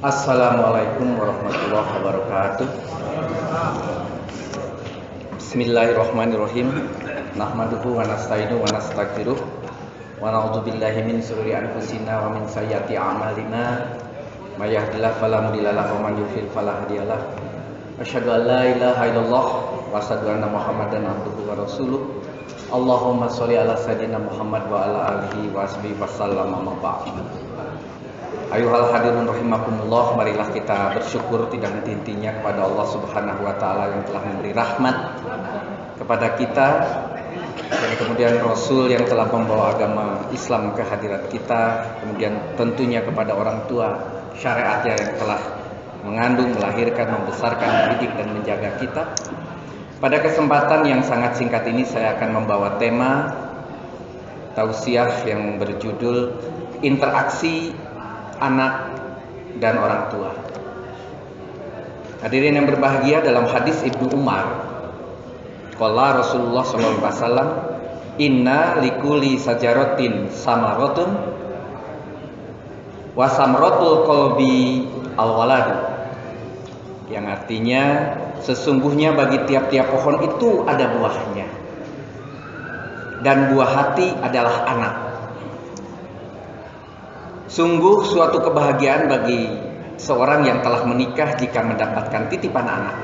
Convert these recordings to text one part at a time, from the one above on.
Assalamualaikum warahmatullahi wabarakatuh. Bismillahirrahmanirrahim. Nahmaduhu wa nasta'inu wa nastaghfiruh wa na'udzu billahi min shururi anfusina wa min sayyiati a'malina. May yahdihillahu fala mudilla lahu wa man yudlil fala hadiyalah. Asyhadu an la ilaha illallah wa asyhadu anna Muhammadan abduhu wa rasuluh. Allahumma sholli ala sayyidina Muhammad wa ala alihi wa sahbihi wasallam. Amma ba'du. Ayuhal hadirun rahimakumullah, marilah kita bersyukur tidak henti-hentinya kepada Allah Subhanahu wa taala yang telah memberi rahmat kepada kita, dan kemudian Rasul yang telah membawa agama Islam ke hadirat kita, kemudian tentunya kepada orang tua syariatnya yang telah mengandung, melahirkan, membesarkan, mendidik dan menjaga kita. Pada kesempatan yang sangat singkat ini saya akan membawa tema tausiah yang berjudul interaksi anak dan orang tua. Hadirin yang berbahagia, dalam hadis Ibnu Umar, qala Rasulullah sallallahu alaihi wasallam, inna likulli sajaratin samaratun wa samratul qalbi alwaladu. Yang artinya sesungguhnya bagi tiap-tiap pohon itu ada buahnya, dan buah hati adalah anak. Sungguh suatu kebahagiaan bagi seorang yang telah menikah jika mendapatkan titipan anak.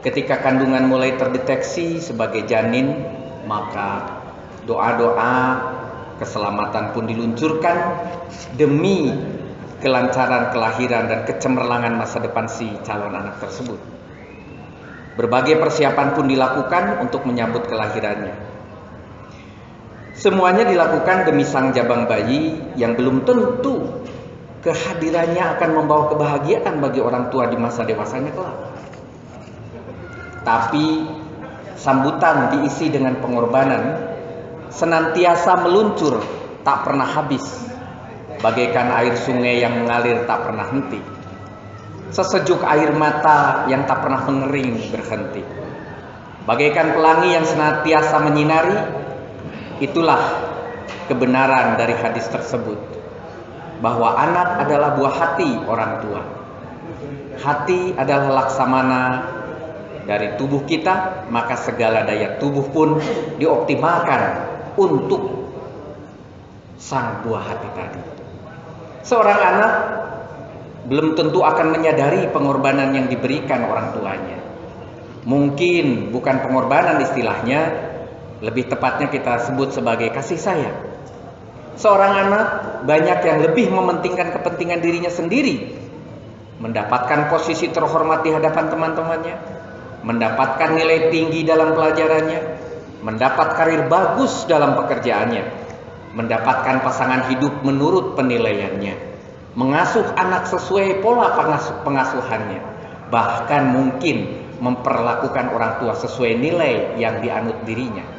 Ketika kandungan mulai terdeteksi sebagai janin, maka doa-doa keselamatan pun diluncurkan demi kelancaran kelahiran dan kecemerlangan masa depan si calon anak tersebut. Berbagai persiapan pun dilakukan untuk menyambut kelahirannya. Semuanya dilakukan demi sang jabang bayi yang belum tentu kehadirannya akan membawa kebahagiaan bagi orang tua di masa dewasanya kelak. Tapi sambutan diisi dengan pengorbanan senantiasa meluncur, tak pernah habis, bagaikan air sungai yang mengalir tak pernah henti, sesejuk air mata yang tak pernah mengering berhenti, bagaikan pelangi yang senantiasa menyinari. Itulah kebenaran dari hadis tersebut, bahwa anak adalah buah hati orang tua. Hati adalah laksamana dari tubuh kita, maka segala daya tubuh pun dioptimalkan untuk sang buah hati tadi. Seorang anak belum tentu akan menyadari pengorbanan yang diberikan orang tuanya. Mungkin bukan pengorbanan istilahnya, lebih tepatnya kita sebut sebagai kasih sayang. Seorang anak banyak yang lebih mementingkan kepentingan dirinya sendiri, mendapatkan posisi terhormat di hadapan teman-temannya, mendapatkan nilai tinggi dalam pelajarannya, mendapat karir bagus dalam pekerjaannya, mendapatkan pasangan hidup menurut penilaiannya, mengasuh anak sesuai pola pengasuhannya, bahkan mungkin memperlakukan orang tua sesuai nilai yang dianut dirinya.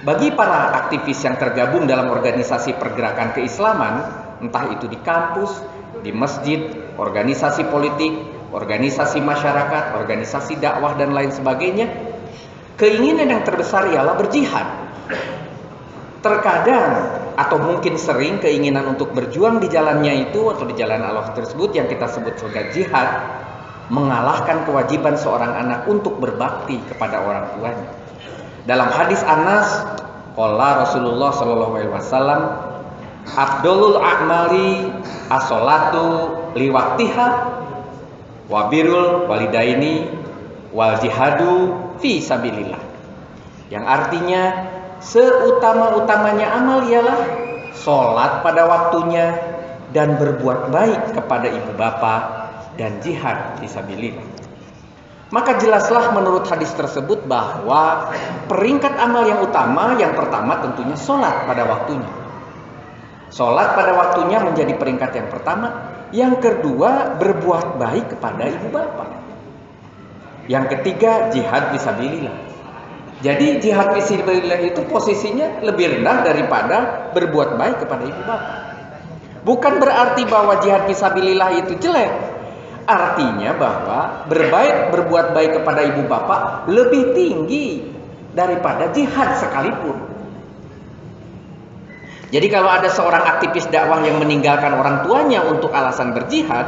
Bagi para aktivis yang tergabung dalam organisasi pergerakan keislaman, entah itu di kampus, di masjid, organisasi politik, organisasi masyarakat, organisasi dakwah dan lain sebagainya, keinginan yang terbesar ialah berjihad. Terkadang atau mungkin sering keinginan untuk berjuang di jalannya itu atau di jalan Allah tersebut yang kita sebut sebagai jihad mengalahkan kewajiban seorang anak untuk berbakti kepada orang tuanya. Dalam hadis Anas, qala Rasulullah sallallahu alaihi wasallam, afdholul a'mali as-sholatu liwaqtiha wa birrul walidaini wal jihadu fi sabilillah. Yang artinya seutama-utamanya amal ialah sholat pada waktunya dan berbuat baik kepada ibu bapa dan jihad fi sabilillah. Maka jelaslah menurut hadis tersebut bahwa peringkat amal yang utama, yang pertama tentunya sholat pada waktunya. Sholat pada waktunya menjadi peringkat yang pertama. Yang kedua, berbuat baik kepada ibu bapa. Yang ketiga, jihad fisabilillah. Jadi jihad fisabilillah itu posisinya lebih rendah daripada berbuat baik kepada ibu bapa. Bukan berarti bahwa jihad fisabilillah itu jelek. Artinya bahwa berbuat baik kepada ibu bapak lebih tinggi daripada jihad sekalipun. Jadi kalau ada seorang aktivis dakwah yang meninggalkan orang tuanya untuk alasan berjihad,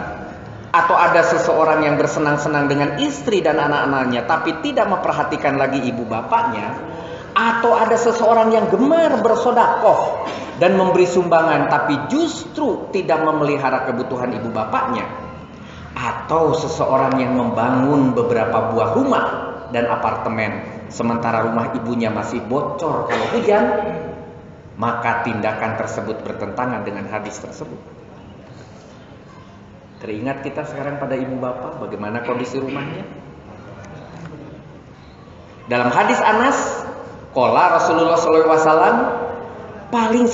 atau ada seseorang yang bersenang-senang dengan istri dan anak-anaknya tapi tidak memperhatikan lagi ibu bapaknya, atau ada seseorang yang gemar bersedekah dan memberi sumbangan tapi justru tidak memelihara kebutuhan ibu bapaknya, atau seseorang yang membangun beberapa buah rumah dan apartemen sementara rumah ibunya masih bocor kalau hujan, maka tindakan tersebut bertentangan dengan hadis tersebut. Teringat kita sekarang pada ibu bapak, bagaimana kondisi rumahnya? Dalam hadis Anas, qala Rasulullah SAW, paling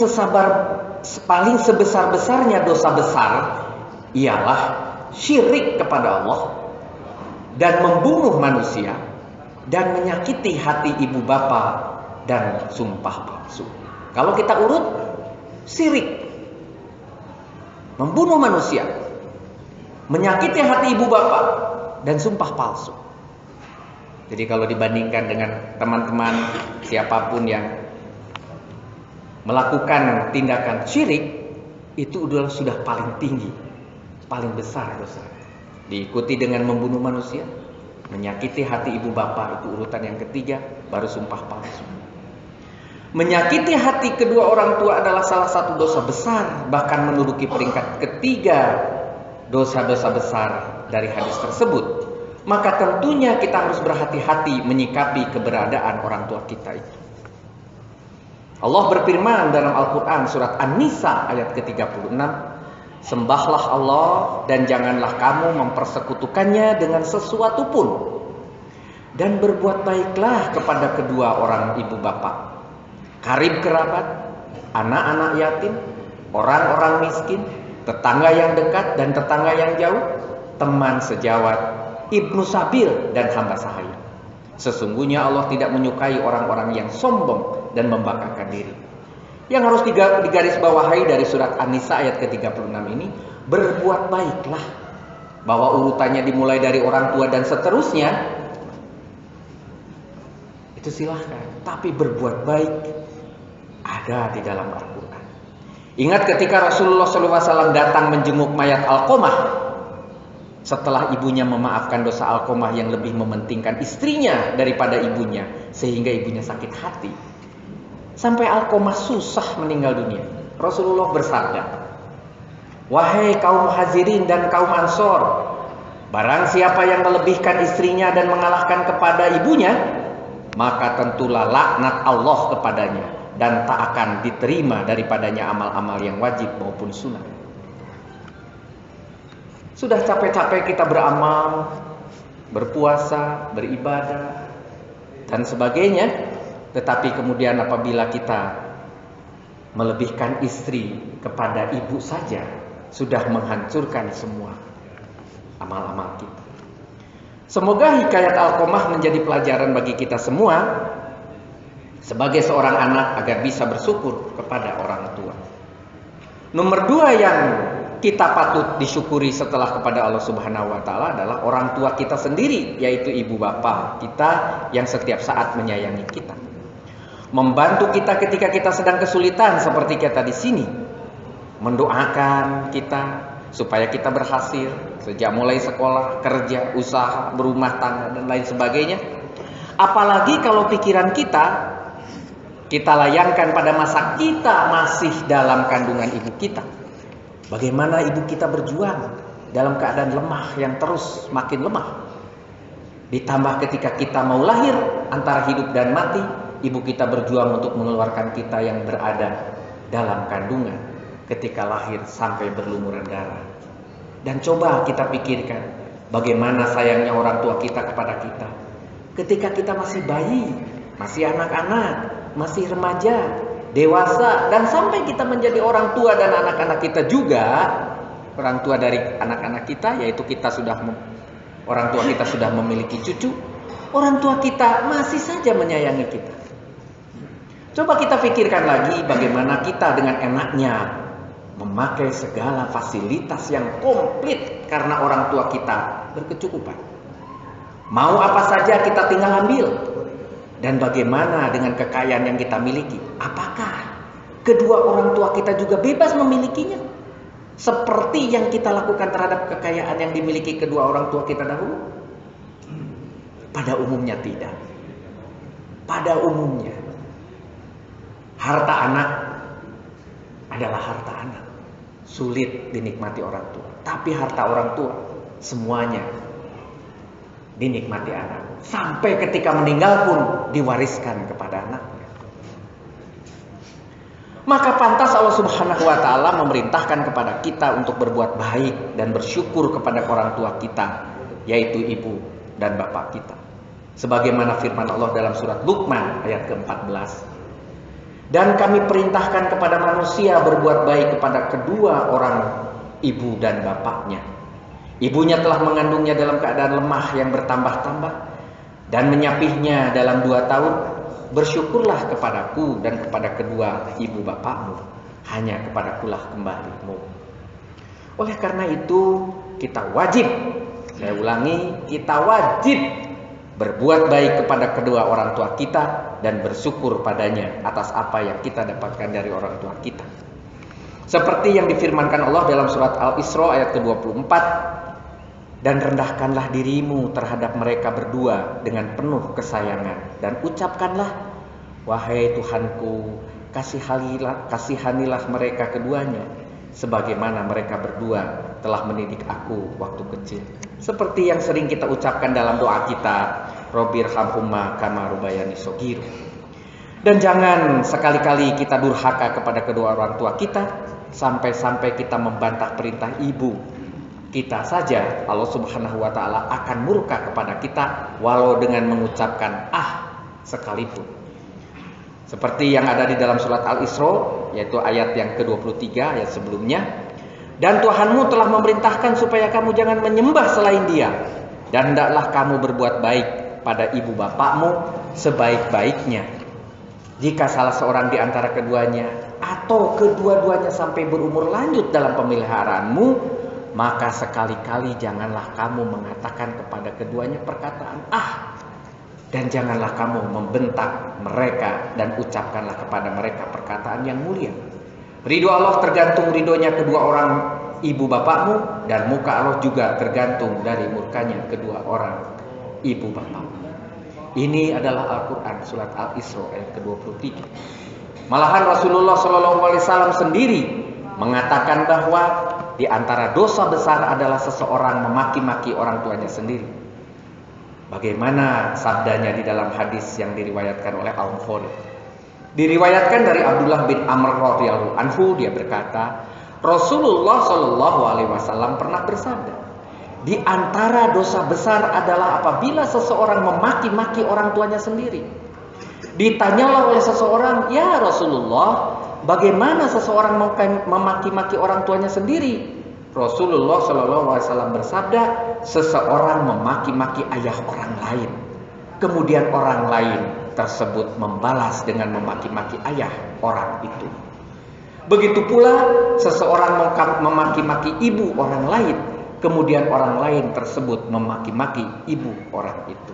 sebesar-besarnya dosa besar ialah syirik kepada Allah dan membunuh manusia dan menyakiti hati ibu bapa dan sumpah palsu. Kalau kita urut, syirik, membunuh manusia, menyakiti hati ibu bapak, dan sumpah palsu. Jadi kalau dibandingkan dengan teman-teman siapapun yang melakukan tindakan syirik, itu sudah paling tinggi, paling besar dosa. Diikuti dengan membunuh manusia, menyakiti hati ibu bapak, itu urutan yang ketiga, baru sumpah palsu. Menyakiti hati kedua orang tua adalah salah satu dosa besar, bahkan menduduki peringkat ketiga dosa-dosa besar dari hadis tersebut. Maka tentunya kita harus berhati-hati menyikapi keberadaan orang tua kita itu. Allah berfirman dalam Al-Quran surat An-Nisa ayat ke-36, sembahlah Allah dan janganlah kamu mempersekutukannya dengan sesuatu pun, dan berbuat baiklah kepada kedua orang ibu bapak, karib kerabat, anak-anak yatim, orang-orang miskin, tetangga yang dekat dan tetangga yang jauh, teman sejawat, ibnu sabil dan hamba sahaya. Sesungguhnya Allah tidak menyukai orang-orang yang sombong dan membanggakan diri. Yang harus digarisbawahi dari surat An-Nisa ayat ke-36 ini, berbuat baiklah. Bahwa urutannya dimulai dari orang tua dan seterusnya, itu silahkan. Tapi berbuat baik ada di dalam Al-Quran. Ingat ketika Rasulullah SAW datang menjenguk mayat Alqamah, setelah ibunya memaafkan dosa Alqamah yang lebih mementingkan istrinya daripada ibunya, sehingga ibunya sakit hati, sampai Alqamah susah meninggal dunia, Rasulullah bersabda, wahai kaum Muhajirin dan kaum Ansor, barang siapa yang melebihkan istrinya dan mengalahkan kepada ibunya, maka tentulah laknat Allah kepadanya dan tak akan diterima daripadanya amal-amal yang wajib maupun sunnah. Sudah capek-capek kita beramal, berpuasa, beribadah, dan sebagainya, tetapi kemudian apabila kita melebihkan istri kepada ibu saja, sudah menghancurkan semua amal-amal kita. Semoga hikayat Alqamah menjadi pelajaran bagi kita semua sebagai seorang anak agar bisa bersyukur kepada orang tua. Nomor 2 yang kita patut disyukuri setelah kepada Allah Subhanahu wa taala adalah orang tua kita sendiri, yaitu ibu bapa kita yang setiap saat menyayangi kita. Membantu kita ketika kita sedang kesulitan seperti kita di sini. Mendoakan kita supaya kita berhasil sejak mulai sekolah, kerja, usaha, berumah tangga dan lain sebagainya. Apalagi kalau pikiran kita layangkan pada masa kita masih dalam kandungan ibu kita. Bagaimana ibu kita berjuang dalam keadaan lemah yang terus makin lemah. Ditambah ketika kita mau lahir antara hidup dan mati, ibu kita berjuang untuk mengeluarkan kita yang berada dalam kandungan ketika lahir sampai berlumuran darah. Dan coba kita pikirkan bagaimana sayangnya orang tua kita kepada kita ketika kita masih bayi, masih anak-anak, masih remaja, dewasa, dan sampai kita menjadi orang tua dan anak-anak kita juga, orang tua dari anak-anak kita, yaitu orang tua kita sudah memiliki cucu, orang tua kita masih saja menyayangi kita. Coba kita pikirkan lagi bagaimana kita dengan enaknya memakai segala fasilitas yang komplit karena orang tua kita berkecukupan. Mau apa saja kita tinggal ambil. Dan bagaimana dengan kekayaan yang kita miliki? Apakah kedua orang tua kita juga bebas memilikinya. Seperti yang kita lakukan terhadap kekayaan yang dimiliki kedua orang tua kita dahulu? Pada umumnya tidak. Pada umumnya, harta anak adalah harta anak. Sulit dinikmati orang tua. Tapi harta orang tua, semuanya dinikmati anak. Sampai ketika meninggal pun diwariskan kepada anaknya. Maka pantas Allah Subhanahu wa Ta'ala memerintahkan kepada kita untuk berbuat baik dan bersyukur kepada orang tua kita, yaitu ibu dan bapak kita. Sebagaimana firman Allah dalam surat Luqman ayat ke-14. Dan kami perintahkan kepada manusia berbuat baik kepada kedua orang ibu dan bapaknya. Ibunya telah mengandungnya dalam keadaan lemah yang bertambah-tambah dan menyapihnya dalam 2 tahun. Bersyukurlah kepadaku dan kepada kedua ibu bapakmu, hanya kepadakulah kembalimu. Oleh karena itu kita wajib, saya ulangi, kita wajib berbuat baik kepada kedua orang tua kita dan bersyukur padanya atas apa yang kita dapatkan dari orang tua kita. Seperti yang difirmankan Allah dalam surat Al-Isra ayat ke-24, dan rendahkanlah dirimu terhadap mereka berdua dengan penuh kesayangan dan ucapkanlah, wahai Tuhanku, kasihanilah mereka keduanya sebagaimana mereka berdua telah mendidik aku waktu kecil. Seperti yang sering kita ucapkan dalam doa kita, Robbirhamhuma kama rubayani shoghiran. Dan jangan sekali-kali kita durhaka kepada kedua orang tua kita sampai-sampai kita membantah perintah ibu kita saja. Allah Subhanahu wa Ta'ala akan murka kepada kita walau dengan mengucapkan sekalipun. Seperti yang ada di dalam surat Al-Isra, yaitu ayat yang ke-23, ayat sebelumnya. Dan Tuhanmu telah memerintahkan supaya kamu jangan menyembah selain Dia, dan hendaklah kamu berbuat baik pada ibu bapakmu sebaik-baiknya. Jika salah seorang di antara keduanya atau kedua-duanya sampai berumur lanjut dalam pemeliharaanmu, maka sekali-kali janganlah kamu mengatakan kepada keduanya perkataan dan janganlah kamu membentak mereka dan ucapkanlah kepada mereka perkataan yang mulia. Ridho Allah tergantung ridhonya kedua orang ibu bapakmu, dan muka Allah juga tergantung dari murkanya kedua orang ibu bapakmu. Ini adalah Al-Quran surat Al-Isra ayat ke-23. Malahan Rasulullah SAW sendiri mengatakan bahwa di antara dosa besar adalah seseorang memaki-maki orang tuanya sendiri. Bagaimana sabdanya di dalam hadis yang diriwayatkan oleh Al-Bukhari. Diriwayatkan dari Abdullah bin Amr radhiyallahu anhu, dia berkata, Rasulullah Shallallahu alaihi wasallam pernah bersabda, di antara dosa besar adalah apabila seseorang memaki-maki orang tuanya sendiri. Ditanyalah oleh seseorang, ya Rasulullah, bagaimana seseorang memaki-maki orang tuanya sendiri? Rasulullah SAW bersabda, seseorang memaki-maki ayah orang lain, kemudian orang lain tersebut membalas dengan memaki-maki ayah orang itu. Begitu pula seseorang memaki-maki ibu orang lain, kemudian orang lain tersebut memaki-maki ibu orang itu.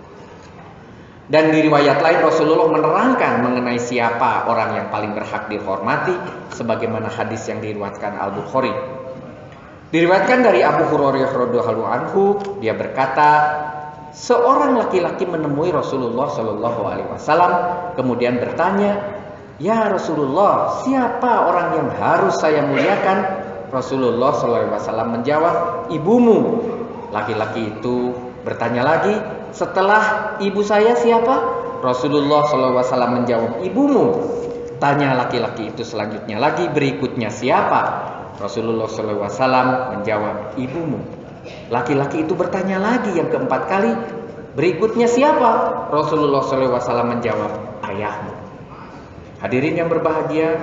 Dan di riwayat lain Rasulullah menerangkan mengenai siapa orang yang paling berhak dihormati, sebagaimana hadis yang diriwayatkan Al-Bukhari. Diriwayatkan dari Abu Hurairah radhiyallahu anhu, dia berkata, seorang laki-laki menemui Rasulullah Shallallahu alaihi wasallam kemudian bertanya, ya Rasulullah, siapa orang yang harus saya muliakan? Rasulullah Shallallahu alaihi wasallam menjawab, ibumu. Laki-laki itu bertanya lagi, setelah ibu saya siapa? Rasulullah Shallallahu alaihi wasallam menjawab, ibumu. Tanya laki-laki itu selanjutnya lagi, berikutnya siapa? Rasulullah Shallallahu alaihi wasallam menjawab, ibumu. Laki-laki itu bertanya lagi yang keempat kali, berikutnya siapa? Rasulullah Shallallahu alaihi wasallam menjawab, ayahmu. Hadirin yang berbahagia,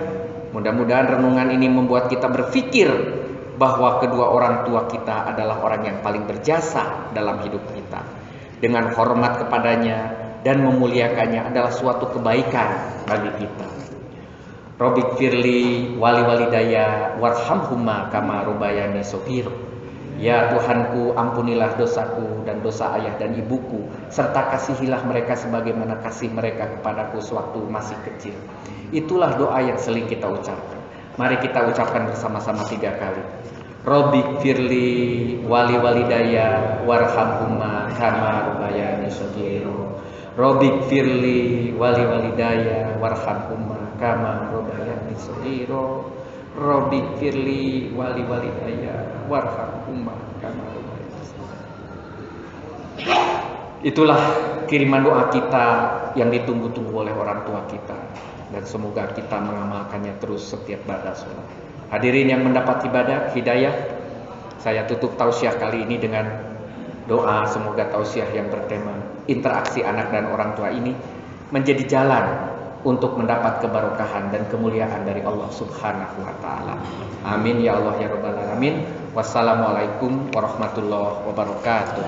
mudah-mudahan renungan ini membuat kita berpikir bahwa kedua orang tua kita adalah orang yang paling berjasa dalam hidup kita. Dengan hormat kepadanya dan memuliakannya adalah suatu kebaikan bagi kita. Robbik firli wali walidaya warhamhuma kama rubayani shoghiran. Ya Tuhanku, ampunilah dosaku dan dosa ayah dan ibuku, serta kasihilah mereka sebagaimana kasih mereka kepadaku sewaktu masih kecil. Itulah doa yang sering kita ucapkan. Mari kita ucapkan bersama-sama 3 kali. Robbik firli wali walidaya warhamhuma kama rabbayani shaghira. Robbik firli wali walidaya warhamhuma kama rabbayani shaghira. Robbik firli wali walidaya warhamhuma kama rabbayani shaghira. Itulah kiriman doa kita yang ditunggu-tunggu oleh orang tua kita, dan semoga kita mengamalkannya terus setiap pada sholat. Hadirin yang mendapat hidayah, saya tutup tausiah kali ini dengan doa. Semoga tausiah yang bertema interaksi anak dan orang tua ini menjadi jalan untuk mendapat keberkahan dan kemuliaan dari Allah Subhanahu wa taala. Amin ya Allah ya rabbal alamin. Wassalamualaikum warahmatullahi wabarakatuh.